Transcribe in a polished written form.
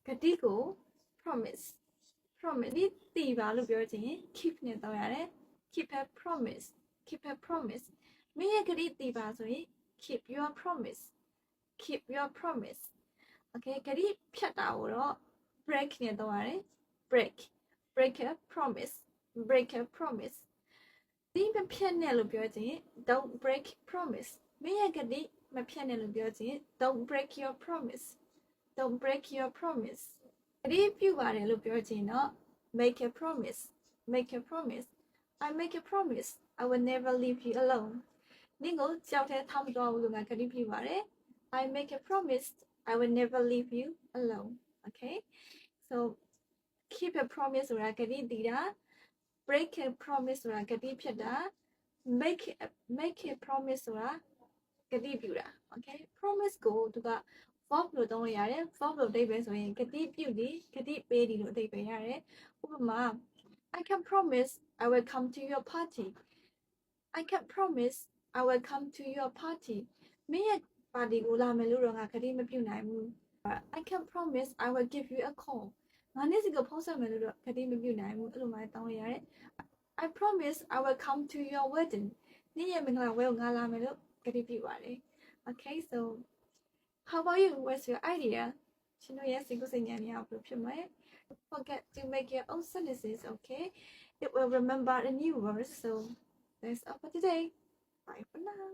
ကတိကို promise ဒီတီပါလို့ပြောချင် keep နဲ့တောင်းရတယ် keep a promise မင်းရဲ့ကတိတီပါဆိုရင် keep your promise okay ကတိဖြတ်တာကိုတော့ break နဲ့တောင်းရတယ် break a promise ဒီမဖြတ်နဲ့လို့ပြောချင် don't break promise မင်းရဲ့ကတိမဖြတ်နဲ့လို့ပြောချင် don't break your promise ကတိပြုပါတယ်လို့ပြောချင်တော့ make a promise I make a promise I will never leave you alone နင့်ကိုကြောက်တဲ့ထောက်မတော်ဘူးလို့ငါကတိပြုပါတယ် I make a promise I will never leave you alone okay so keep a promise ဆိုတာကတိတည်တာ break a promise ဆိုတာကတိဖြတ်တာ make a promise ဆိုတာကတိပြုတာ okay promise ကိုသူက verb လို့သုံးလို့ရတယ် verb လို့အဓိပ္ပာယ်ဆိုရင်ကတိပြုသည်ကတိပေးသည်လို့အဓိပ္ပာယ်ရတယ်ဥပမာ I can promise I will come to your party I can promise I will come to your party မင်းရဲ့ပါတီကိုလာမယ်လို့တော့ငါကတိမပြုနိုင်ဘူး I can promise I will give you a call ငါနေ့စီကိုဖုန်းဆက်မယ်လို့တော့ကတိမပြုနိုင်ဘူးအဲ့လိုမှတောင်းလို့ရတယ် I promise I will come to your wedding နေ့ရက်မင်္ဂလာပွဲကိုငါလာမယ်လို့ကတိပြုပါတယ် okay so how about you what's your idea ရှင်တို့ရဲ့စိတ်ကူးစိတ်ဉာဏ်တွေဘယ်လိုဖြစ်မလဲ Don't forget to make your own sentences okay it will remember the new words so that's all for today bye for now